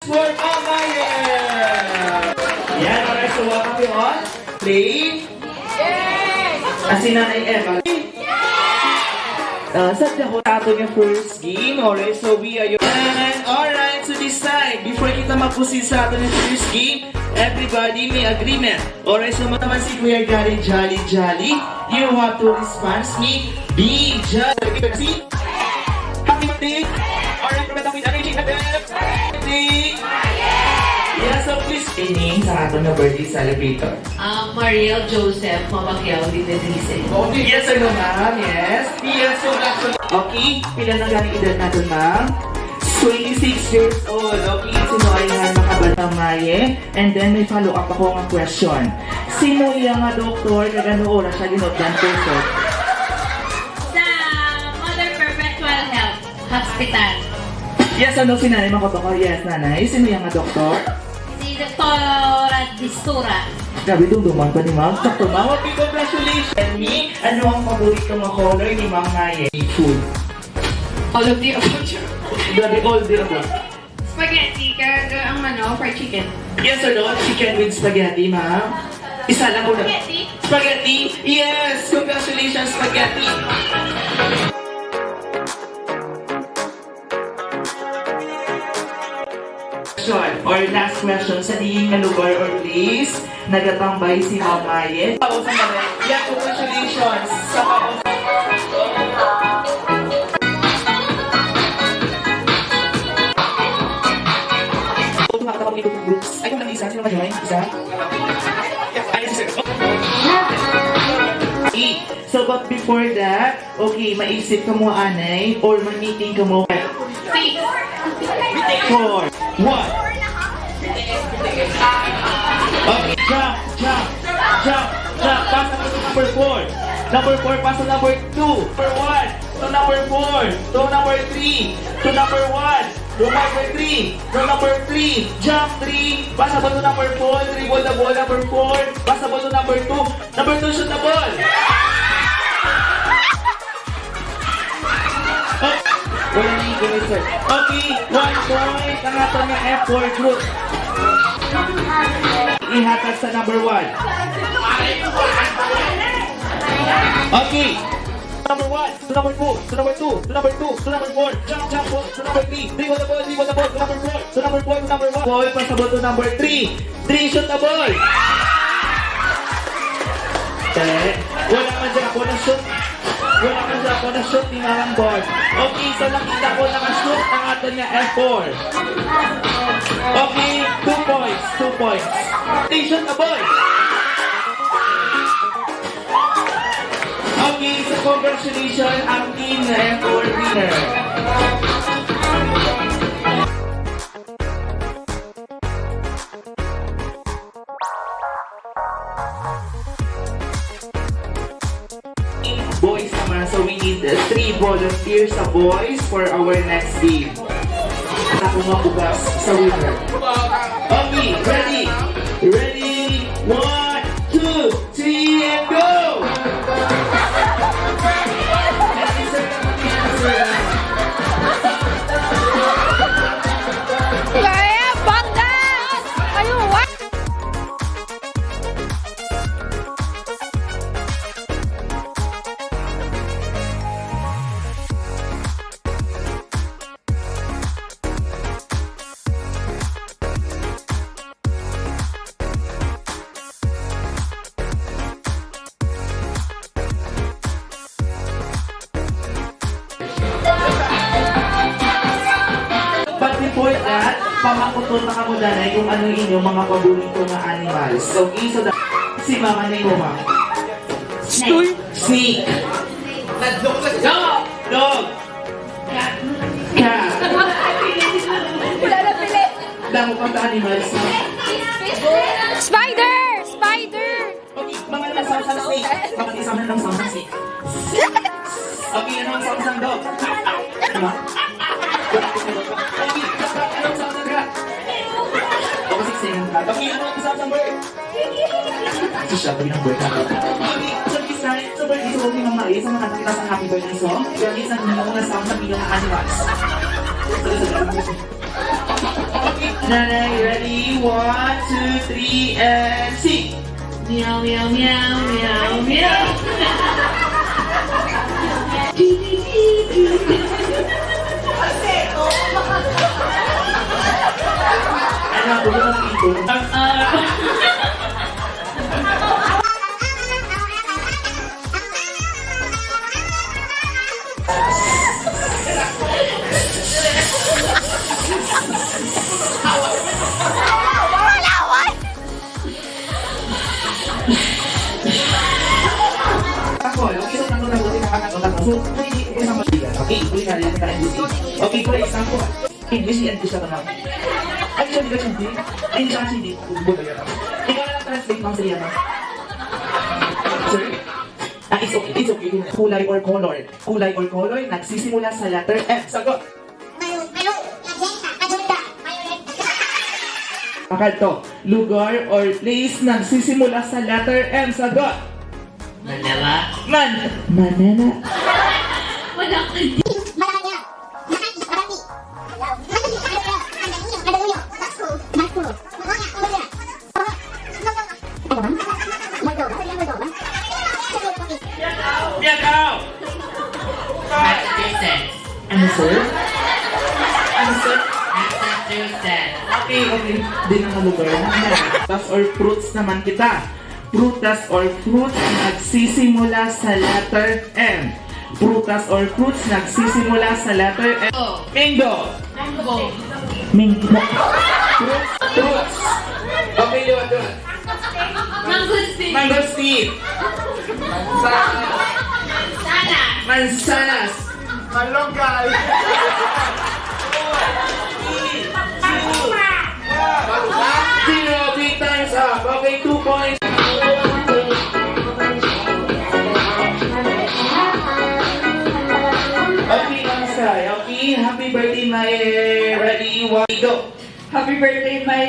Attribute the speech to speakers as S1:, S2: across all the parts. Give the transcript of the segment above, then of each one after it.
S1: For Amaya! Yan, alright, so welcome you all. Play. Yes! Si Nanay Eva. Sadya ko ato yung first game, alright, so we are alright, to decide, before kita mag-proceed sa ato yung first game, everybody may agreement. Alright, so naman si Kuya Jolly, you have to respond me, be jolly. Happy birthday! Alright, remember with energy, happy birthday! Yes, so please, name sa ato na birthday celebrator.
S2: Mariel Joseph Mabakyaw Dinedrise.
S1: Okay, yes, ano ma'am, yes. Yes, so actually, okay, pila na galing edad natin ma'am? 26 years old. Okay, sino ay nga nakabatang Maye? And then may follow-up ako ng question. Sino yung nga doktor na gano'ng oras siya ginodyan person?
S2: Sa Mother Perpetual Health Hospital.
S1: Yes, ano si nanay makotoko? Yes, nanay. Sino yung nga doktor?
S2: Si Dr. Distura.
S1: Grabe, dumduman pa ni ma'am. Sakto ma'am. Okay, congratulations. Me, ano ang paborito mo color ni ma'am Maye? Food.
S2: All of the above.
S1: Grabe, all the above.
S2: Spaghetti, kaya ang fried chicken.
S1: Yes or no? Chicken with spaghetti, ma'am? Isa lang muna.
S2: Spaghetti?
S1: Spaghetti? Yes! Congratulations, spaghetti! Question or last question sa tingin na lugar or place nagatambay si Ma'am Maye. Yeah, congratulations sa ay, kung lang isa, sino mag-join? Isa? Ay, sir. Okay. So, but before that, okay, maisip ka mo, anay, or mag-meeting ka mo.
S2: 6.
S1: 4, 1. Okay, jump. Pass to number 4. Number 4, pass to number 2. Number 1, to number 4. To number 3. To number 1. To number 3. To number 3. Jump 3. Pass to number 4. Dribble the ball, number 4. Pass to number 2. Number 2, shoot the ball. Wala na yung sir. Okay, 1 point. Ang ato ng F4 group. Ihatag sa number 1. Okay. Number 1, to number 2, to number 2, to number 2, to number 4, jump, to number 3, dribble the ball, to number 4, to number 4, to number 1. Ball, pasabot to number 3. 3, shoot the ball. Wala man dyan ako na shoot. Wala man dyan ako na shoot ni Marang Ball. Okay, so nakita ko nakashoot ang ato niya F4. Okay, 2 points, 2 points. 3, shoot the ball. Okay, so congratulations ang team na F4 winner. Boys naman, so we need 3 volunteers sa boys for our next game. Ako mabugas sa winner. Okay, ready? Ready? 1, 2, 3, and go! Before that, pamakutot na kamo danay kung ano inyong mga paborito na animals. Okay, so si mama na yung mama. Snake. Dog. Cat. Damo pang animals.
S3: Spider!
S1: Okay, mga nasasang snake. Mga isaman ng samsang snake. Okay, ano ang samsang dog? Ano? Okay, ano ang isang bird? Ito siya, pag ng bird na. Okay, so design, so bird is okay ng mais, ang nakakita sa happy birthday song. Pero minsan, hindi mo na sound sa bilang ng animals. Okay, Nanay, ready? 1, 2, 3, and sing!
S2: Meow, meow, meow, meow, meow.
S1: Ano, ulo ng ito? Ako, yung isang nang nabuti nakakatawa ko. So, hindi ko na maligan. Okay, huli na rin ka NBC. Okay, for example, NBC and isa ka na. Ay, siya hindi ka hindi. Ay, hindi siya kasi hindi. Buto yan. Ikaw na lang translate ma'am sa iyan. Sir? It's okay, it's okay. Kulay or color. Kulay or color, nagsisimula sa letter M. Sagot! Pakalto, lugar or place nagsisimula sa letter M. Sagot!
S2: Manila.
S1: Manila.
S2: Wala ka.
S1: Miagaw!
S2: Massachusetts.
S1: Ano sir? Ano sir?
S2: Massachusetts.
S1: Okay, okay. Di na lugar na. Prutas or fruits naman kita. Prutas or fruits nagsisimula sa letter M. Prutas or fruits nagsisimula sa letter M. Mango.
S2: Mango.
S1: Mango. Fruits. Okay, yun.
S2: Mangosteen.
S1: Mangosteen.
S2: Sana.
S1: Mansanas.
S3: Malunggay!
S1: Zero, big times up. Okay, 2 points. Okay, Mansay. Okay, happy birthday, my ready, 1, go.
S2: Happy birthday, my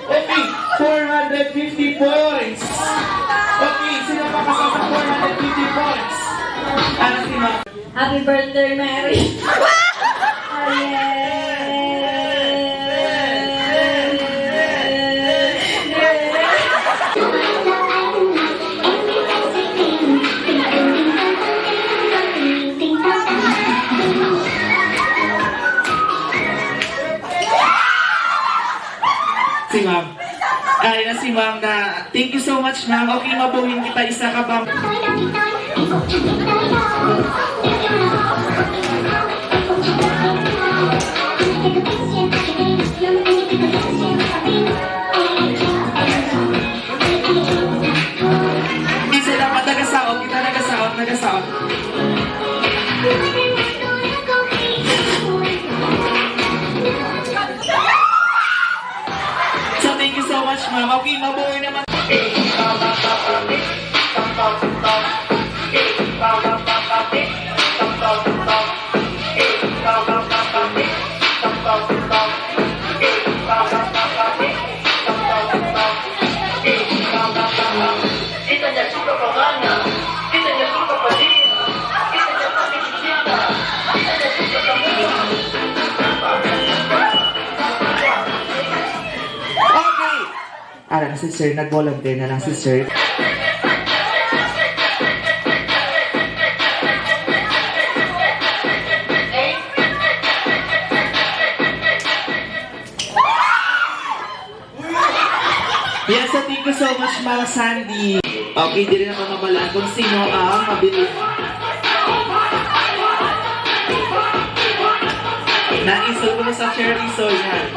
S1: Okay, 450 points. Okay, sino makasama sa 450 points? Ano si Ma?
S2: Happy birthday, Mary.
S1: Si Ma'am. Ay, na si Ma'am na, thank you so much, Ma'am. Okay, mabuhin kita. Isa ka bang? Hindi sila pa nagasaot. Kita nagasaot. So, thank you so much, Ma'am. Okay, mabuhay naman. Okay! Ara na si Sir, nag-volunteer na lang si Sir. Yes, so thank you so much, Ma'am Sandy. Okay, di rin naman mabalaan kung sino ang mabilis. Na-install ko na sa Cherry Soy yan.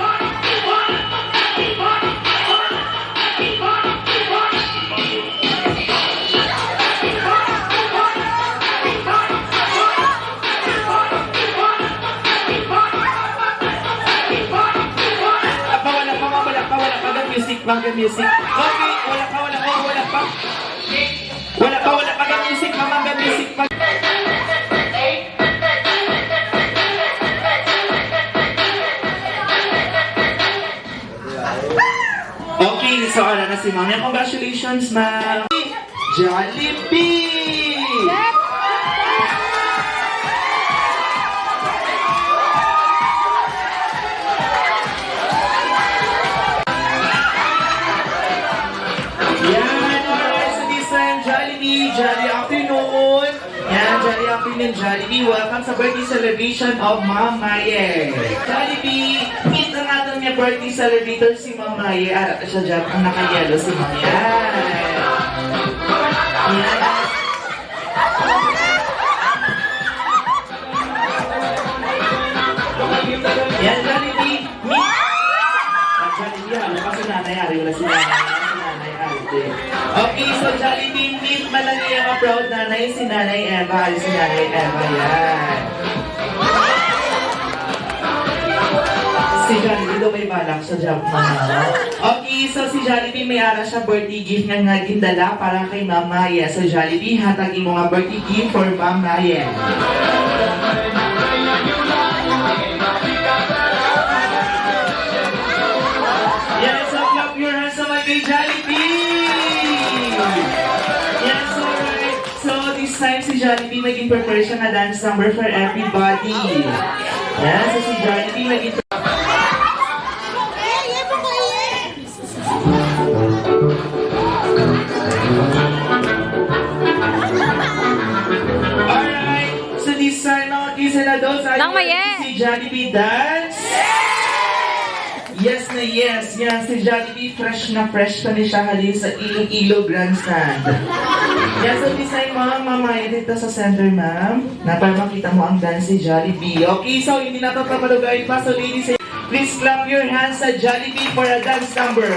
S1: Music, baga music. Okay, wala pa. Wala pa music, mamaga music pa. Okay, so ala na si Mami. Congratulations, ma'am. Jollibee! Yan, alright. So this time, Jollibee, jolly afternoon. Yan, jolly afternoon, Jollibee. Welcome sa birthday celebration of Ma'am Maye. Jollibee, meet ang ating niya birthday celebrator si Ma'am Maye. At siya dyan, ang naka-yellow si Ma'am Yan. Yan. Yan, Jollibee, meet. At Jollibee, ano pa si Nanay Ari? Wala si Nanay Ari. Okay, so Jollibee, meet malaki ang proud nanay si Nanay Eva. Si Nanay Eva, yan. Si Jollibee daw may balak sa job na. Okay, so si Jollibee may ara siya birthday gift nga gindala para kay Ma'am Maya. So Jollibee, hatagin mo nga birthday gift for Ma'am Maya. Yan, so clap your hands naman kay Jollibee! Yes, alright. So this time si Jollibee maging prepare siya nga dance number for everybody. Yan, so si Jollibee maging alright. So this time mga kids and adults, are you ready to see Jollibee dance? Yes na yes. Yan, si Jollibee fresh na fresh pa ni siya halin sa Iloilo Grandstand. Yan, so design mo, mamaya dito sa center, ma'am. Na para makita mo ang dance si Jollibee. Okay, so hindi na ito papalugayin pa. So ladies, please clap your hands sa Jollibee for a dance number.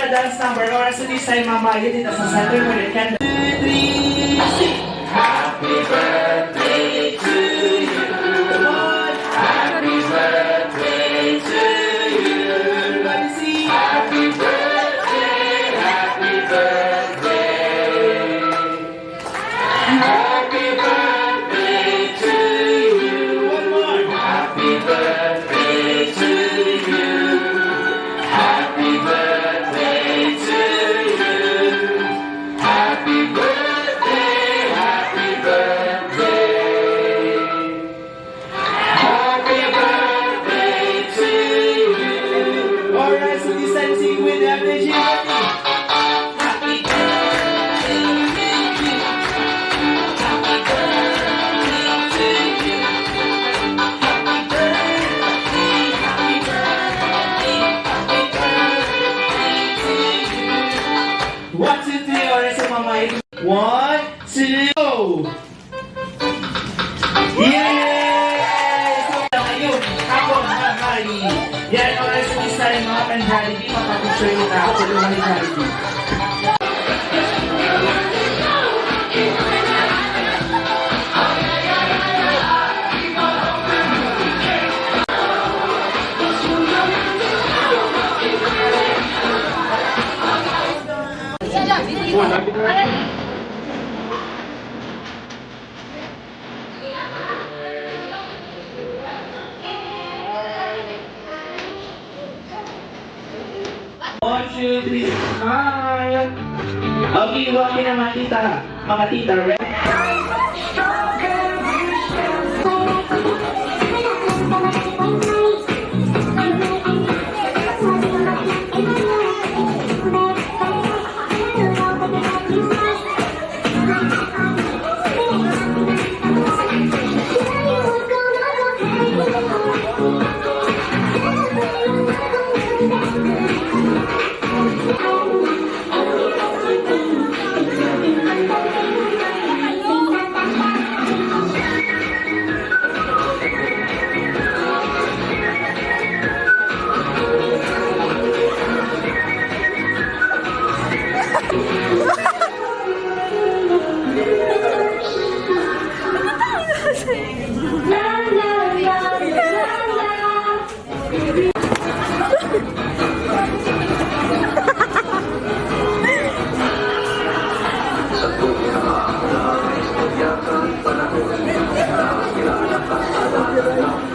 S1: Dance number or sa this time mamaya dito sa center where it can 2, 3, sing. Happy birthday to you. Happy birthday to you. Everybody sing. Happy birthday, happy birthday. Happy birthday to you. One more. Happy birthday to you. Happy birthday. Alright, so this time sing with energy. Happy birthday to you. Happy birthday to you. Happy birthday, happy birthday, happy birthday to you. 1, 2, 3, alright, so mamay. 1, 2, go! Yay! So, ayun, ako, mamay. Yan, alright, so this time, mga kan-Jollibee, mapapicture yung tao, tulungan ni Jollibee. One, two, three, smile. Okay, walking naman tita. Mga tita, ready?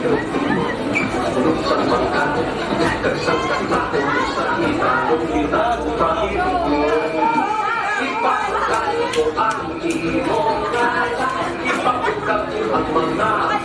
S3: Ipagkat ko ang iyong kaya, ipagkat ang mga